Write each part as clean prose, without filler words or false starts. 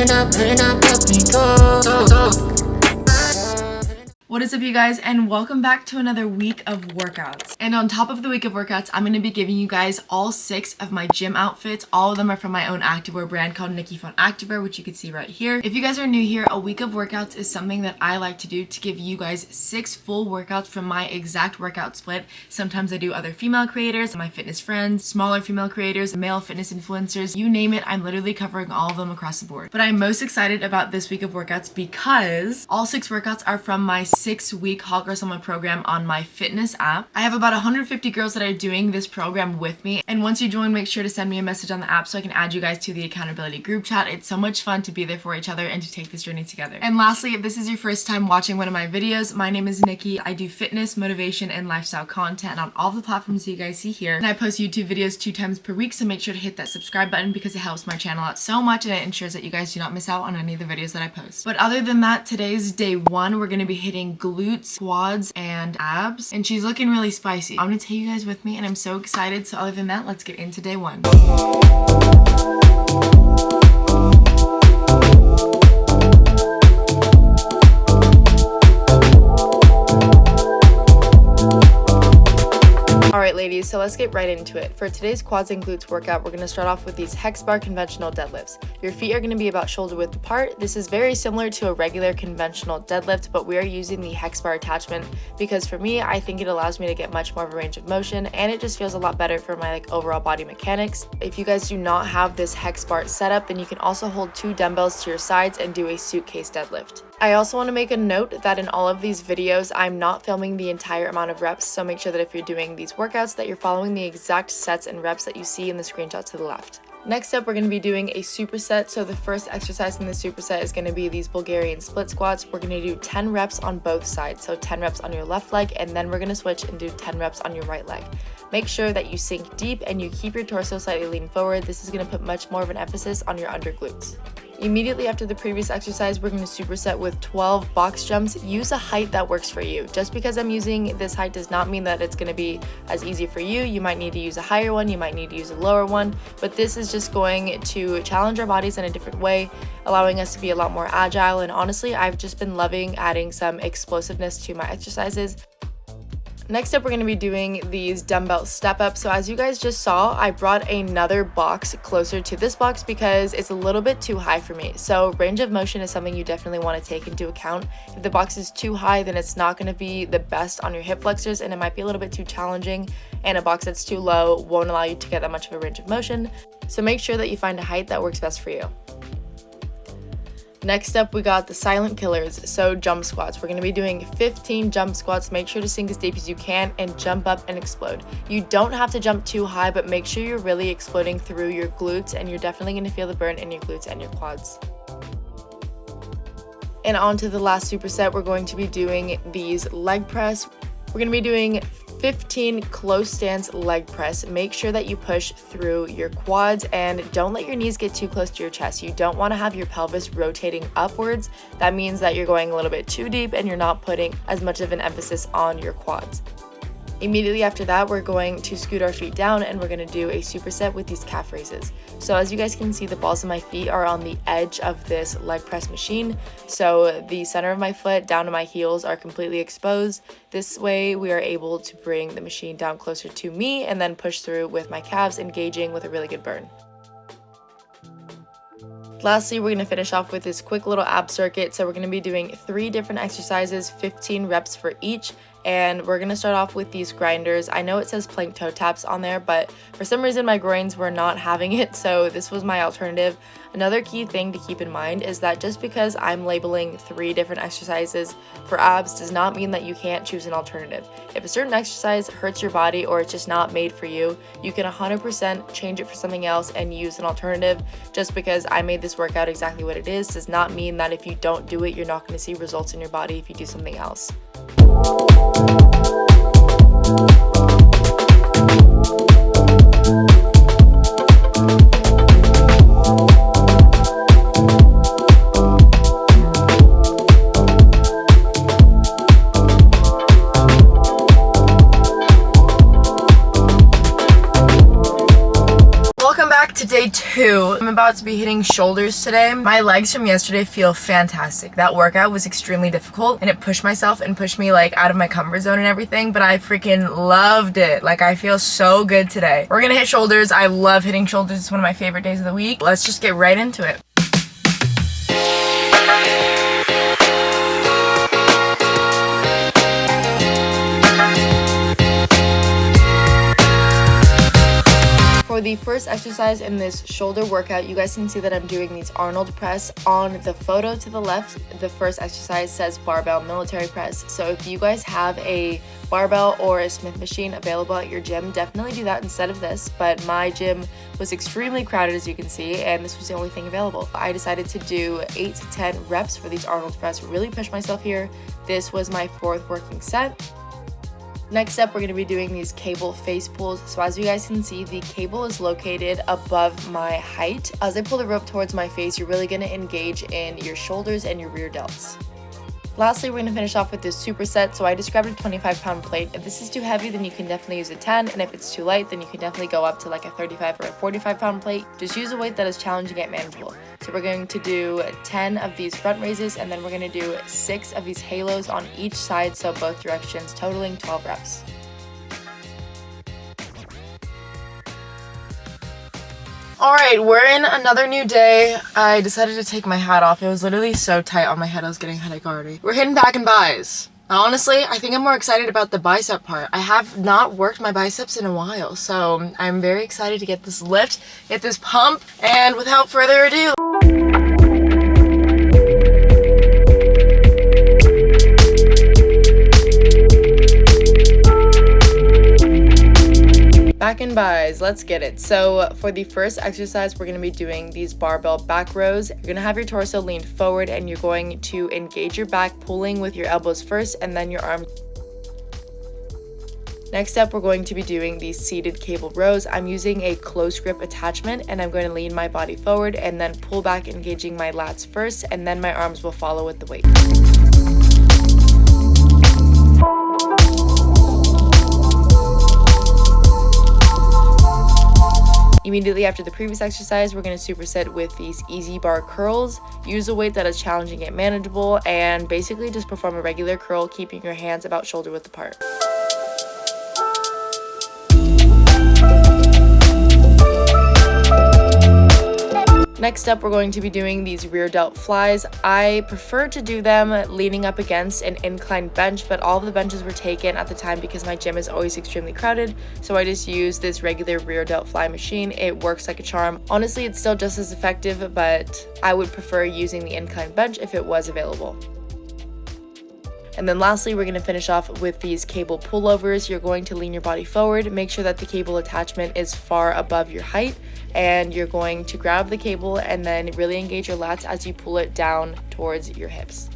let me go. What is up, you guys, and welcome back to another week of workouts. And on top of the week of workouts, I'm going to be giving you guys all 6 of my gym outfits. All of them are from my own activewear brand called nikkiFONT Activewear, which you can see right here. If you guys are new here, a week of workouts is something that I like to do to give you guys 6 full workouts from my exact workout split. Sometimes I do other female creators, my fitness friends, smaller female creators, male fitness influencers, you name it, I'm literally covering all of them across the board. But I'm most excited about this week of workouts because all 6 workouts are from my 6-week Hot Girl Summa Program on my fitness app. I have about 150 girls that are doing this program with me, and once you join, make sure to send me a message on the app so I can add you guys to the accountability group chat. It's so much fun to be there for each other and to take this journey together. And lastly, if this is your first time watching one of my videos, my name is Nikki. I do fitness, motivation, and lifestyle content on all the platforms you guys see here, and I post YouTube videos 2 times per week, so make sure to hit that subscribe button because it helps my channel out so much and it ensures that you guys do not miss out on any of the videos that I post. But other than that, today's day 1. We're going to be hitting glutes, quads, and abs, and she's looking really spicy. I'm gonna take you guys with me and I'm so excited. So other than that, let's get into day 1. Alright ladies, so let's get right into it. For today's quads and glutes workout, we're going to start off with these hex bar conventional deadlifts. Your feet are going to be about shoulder width apart. This is very similar to a regular conventional deadlift, but we are using the hex bar attachment because for me, I think it allows me to get much more of a range of motion and it just feels a lot better for my overall body mechanics. If you guys do not have this hex bar setup, then you can also hold 2 dumbbells to your sides and do a suitcase deadlift. I also want to make a note that in all of these videos, I'm not filming the entire amount of reps, so make sure that if you're doing these workouts that you're following the exact sets and reps that you see in the screenshot to the left. Next up, we're going to be doing a superset. So the first exercise in the superset is going to be these Bulgarian split squats. We're going to do 10 reps on both sides. So 10 reps on your left leg, and then we're going to switch and do 10 reps on your right leg. Make sure that you sink deep and you keep your torso slightly leaned forward. This is going to put much more of an emphasis on your under glutes. Immediately after the previous exercise, we're going to superset with 12 box jumps. Use a height that works for you. Just because I'm using this height does not mean that it's going to be as easy for you. You might need to use a higher one, you might need to use a lower one, but this is just going to challenge our bodies in a different way, allowing us to be a lot more agile. And honestly, I've just been loving adding some explosiveness to my exercises. Next up, we're going to be doing these dumbbell step-ups. So as you guys just saw, I brought another box closer to this box because it's a little bit too high for me. So range of motion is something you definitely want to take into account. If the box is too high, then it's not going to be the best on your hip flexors and it might be a little bit too challenging, and a box that's too low won't allow you to get that much of a range of motion. So make sure that you find a height that works best for you. Next up, we got the silent killers, so jump squats. We're going to be doing 15 jump squats. Make sure to sink as deep as you can and jump up and explode. You don't have to jump too high, but make sure you're really exploding through your glutes, and you're definitely going to feel the burn in your glutes and your quads. And on to the last superset, we're going to be doing these leg press. We're going to be doing 15 close stance leg press. Make sure that you push through your quads and don't let your knees get too close to your chest. You don't want to have your pelvis rotating upwards. That means that you're going a little bit too deep and you're not putting as much of an emphasis on your quads. Immediately after that, we're going to scoot our feet down and we're going to do a superset with these calf raises. So as you guys can see, the balls of my feet are on the edge of this leg press machine. So the center of my foot down to my heels are completely exposed. This way we are able to bring the machine down closer to me and then push through with my calves, engaging with a really good burn. Lastly, we're going to finish off with this quick little ab circuit. So we're going to be doing 3 different exercises, 15 reps for each. And we're going to start off with these grinders. I know it says plank toe taps on there, but for some reason my groins were not having it, so this was my alternative. Another key thing to keep in mind is that just because I'm labeling 3 different exercises for abs does not mean that you can't choose an alternative. If a certain exercise hurts your body or it's just not made for you, you can 100% change it for something else and use an alternative. Just because I made this workout exactly what it is does not mean that if you don't do it, you're not going to see results in your body if you do something else. Welcome back to day 2. I'm about about to be hitting shoulders today. My legs from yesterday feel fantastic. That workout was extremely difficult and it pushed myself and pushed me like out of my comfort zone and everything, but I freaking loved it. Like, I feel so good today. We're gonna hit shoulders. I love hitting shoulders. It's one of my favorite days of the week. Let's just get right into it. For the first exercise in this shoulder workout, you guys can see that I'm doing these Arnold press. On the photo to the left, the first exercise says barbell military press. So if you guys have a barbell or a Smith machine available at your gym, definitely do that instead of this. But my gym was extremely crowded, as you can see, and this was the only thing available. I decided to do 8 to 10 reps for these Arnold press, really push myself here. This was my 4th working set. Next up, we're going to be doing these cable face pulls. So as you guys can see, the cable is located above my height. As I pull the rope towards my face, you're really going to engage in your shoulders and your rear delts. Lastly, we're going to finish off with this superset. So I just grabbed a 25-pound plate. If this is too heavy, then you can definitely use a 10. And if it's too light, then you can definitely go up to like a 35 or a 45-pound plate. Just use a weight that is challenging yet manageable. So we're going to do 10 of these front raises, and then we're going to do 6 of these halos on each side, so both directions, totaling 12 reps. Alright, we're in another new day. I decided to take my hat off. It was literally so tight on my head, I was getting a headache already. We're hitting back and buys. Now, honestly, I think I'm more excited about the bicep part. I have not worked my biceps in a while, so I'm very excited to get this lift, get this pump, and without further ado, back and buys, let's get it. So for the first exercise, we're going to be doing these barbell back rows. You're going to have your torso lean forward and you're going to engage your back, pulling with your elbows first and then your arms. Next up, we're going to be doing these seated cable rows. I'm using a close grip attachment and I'm going to lean my body forward and then pull back, engaging my lats first, and then my arms will follow with the weight. Immediately after the previous exercise, we're going to superset with these easy bar curls. Use a weight that is challenging yet manageable, and basically just perform a regular curl, keeping your hands about shoulder width apart. Next up, we're going to be doing these rear delt flies. I prefer to do them leaning up against an inclined bench, but all of the benches were taken at the time because my gym is always extremely crowded, so I just use this regular rear delt fly machine. It works like a charm. Honestly, it's still just as effective, but I would prefer using the inclined bench if it was available. And then lastly, we're going to finish off with these cable pullovers. You're going to lean your body forward, make sure that the cable attachment is far above your height, and you're going to grab the cable and then really engage your lats as you pull it down towards your hips.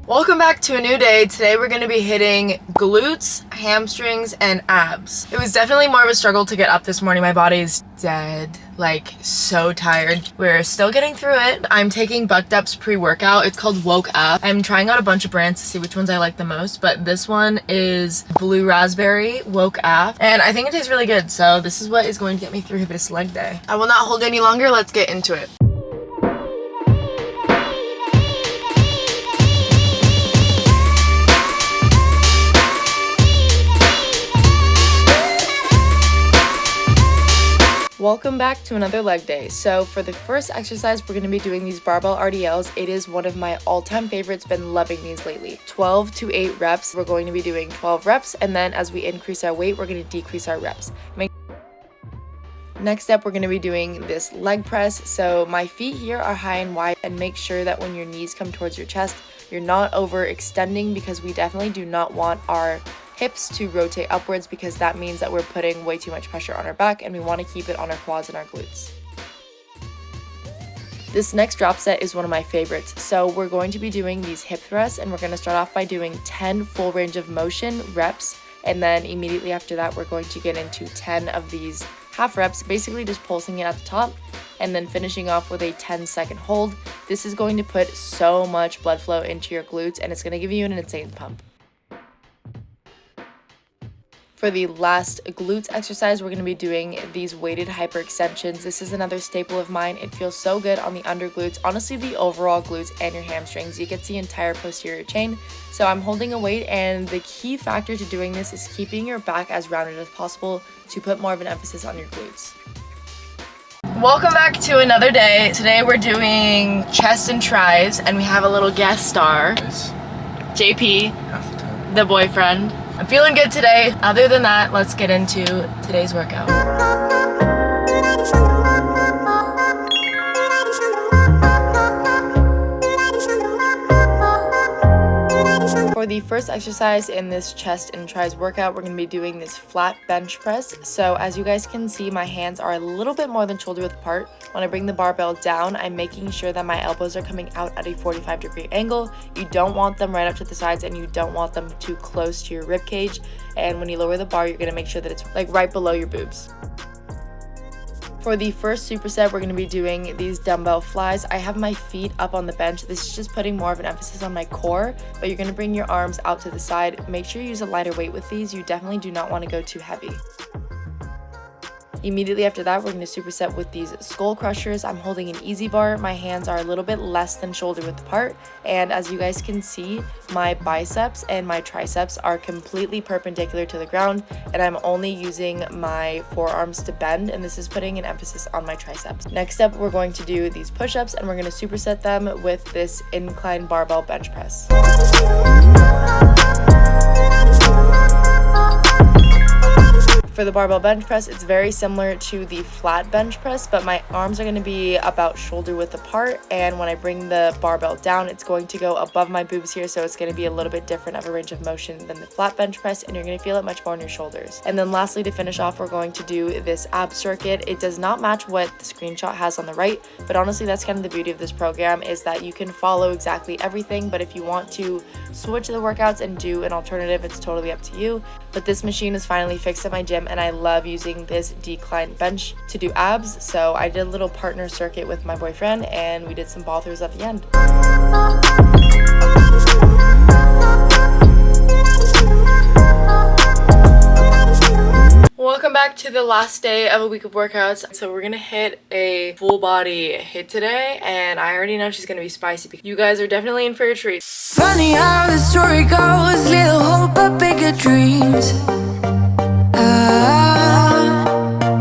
Welcome back to a new day. Today we're going to be hitting glutes, hamstrings, and abs. It was definitely more of a struggle to get up this morning. My body's dead, like so tired. We're still getting through it. I'm taking Bucked Up's pre-workout. It's called Woke Up. I'm trying out a bunch of brands to see which ones I like the most, but this one is Blue Raspberry Woke Up, and I think it tastes really good. So this is what is going to get me through this leg day. I will not hold any longer. Let's get into it. Welcome back to another leg day. So for the first exercise, we're going to be doing these barbell RDLs. It is one of my all-time favorites. Been loving these lately. 12 to 8 reps. We're going to be doing 12 reps, and then as we increase our weight, we're going to decrease our reps. Next up, we're going to be doing this leg press. So my feet here are high and wide, and make sure that when your knees come towards your chest, you're not overextending, because we definitely do not want our hips to rotate upwards, because that means that we're putting way too much pressure on our back, and we want to keep it on our quads and our glutes. This next drop set is one of my favorites. So we're going to be doing these hip thrusts, and we're going to start off by doing 10 full range of motion reps, and then immediately after that we're going to get into 10 of these half reps, basically just pulsing it at the top, and then finishing off with a 10-second hold. This is going to put so much blood flow into your glutes, and it's going to give you an insane pump. For For the last glutes exercise, we're going to be doing these weighted hyperextensions. This is another staple of mine. It feels so good on the under glutes, honestly the overall glutes and your hamstrings. You get the entire posterior chain. So I'm holding a weight, and the key factor to doing this is keeping your back as rounded as possible to put more of an emphasis on your glutes. Welcome back to another day. Today we're doing chest and tries, and we have a little guest star, JP, the boyfriend. I'm feeling good today. Other than that, let's get into today's workout. For the first exercise in this chest and tries workout, we're going to be doing this flat bench press. So as you guys can see, my hands are a little bit more than shoulder width apart. When I bring the barbell down, I'm making sure that my elbows are coming out at a 45-degree angle. You don't want them right up to the sides, and you don't want them too close to your rib cage. And when you lower the bar, you're going to make sure that it's like right below your boobs. For the first superset, we're going to be doing these dumbbell flies. I have my feet up on the bench. This is just putting more of an emphasis on my core, but you're going to bring your arms out to the side. Make sure you use a lighter weight with these. You definitely do not want to go too heavy. Immediately after that, we're going to superset with these skull crushers. I'm holding an easy bar. My hands are a little bit less than shoulder width apart, and as you guys can see, my biceps and my triceps are completely perpendicular to the ground, and I'm only using my forearms to bend, and this is putting an emphasis on my triceps. Next up, we're going to do these push-ups, and we're going to superset them with this incline barbell bench press. For the barbell bench press, it's very similar to the flat bench press, but my arms are going to be about shoulder width apart, and when I bring the barbell down, it's going to go above my boobs here, so it's going to be a little bit different of a range of motion than the flat bench press, and you're going to feel it much more on your shoulders. And then lastly, to finish off, we're going to do this ab circuit. It does not match what the screenshot has on the right, but honestly, that's kind of the beauty of this program, is that you can follow exactly everything, but if you want to switch the workouts and do an alternative, it's totally up to you. But this machine is finally fixed at my gym, and I love using this decline bench to do abs, so I did a little partner circuit with my boyfriend, and we did some ball throughs at the end. Welcome back to the last day of a week of workouts. So we're gonna hit a full body HIIT today, and I already know she's gonna be spicy because you guys are definitely in for a treat. Funny how the story goes, little hope but bigger dreams.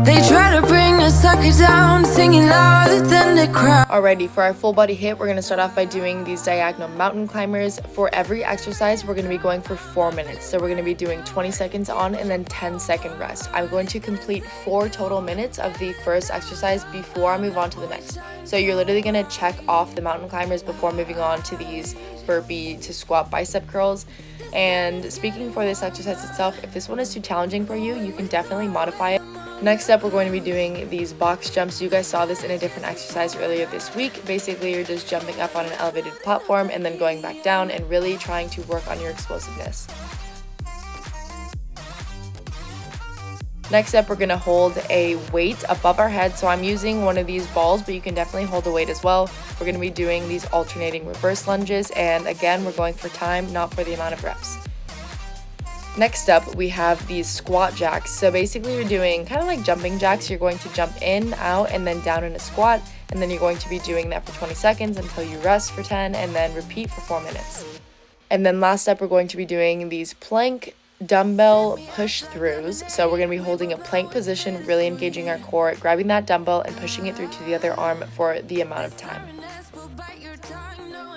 They try to bring a sucker down, singing louder than the crowd. Alrighty, for our full body HIIT, we're gonna start off by doing these diagonal mountain climbers. For every exercise, we're gonna be going for 4 minutes. So we're gonna be doing 20 seconds on and then 10-second rest. I'm going to complete 4 total minutes of the first exercise before I move on to the next. So you're literally gonna check off the mountain climbers before moving on to these burpee to squat bicep curls. And speaking for this exercise itself, if this one is too challenging for you, you can definitely modify it. Next up, we're going to be doing these box jumps. You guys saw this in a different exercise earlier this week. Basically, you're just jumping up on an elevated platform and then going back down and really trying to work on your explosiveness. Next up, we're going to hold a weight above our head. So I'm using one of these balls, but you can definitely hold a weight as well. We're going to be doing these alternating reverse lunges. And again, we're going for time, not for the amount of reps. Next up, we have these squat jacks. So basically, you're doing kind of like jumping jacks. You're going to jump in, out, and then down in a squat. And then you're going to be doing that for 20 seconds until you rest for 10, and then repeat for 4 minutes. And then last up, we're going to be doing these plank dumbbell push throughs. So we're going to be holding a plank position, really engaging our core, grabbing that dumbbell and pushing it through to the other arm for the amount of time.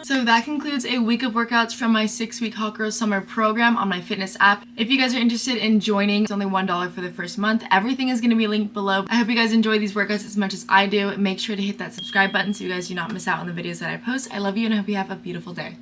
So that concludes a week of workouts from my 6-week Hot Girl Summer Program on my fitness app. If you guys are interested in joining, it's only $1 for the first month. Everything is going to be linked below. I hope you guys enjoy these workouts as much as I do. Make sure to hit that subscribe button so you guys do not miss out on the videos that I post. I love you, and I hope you have a beautiful day.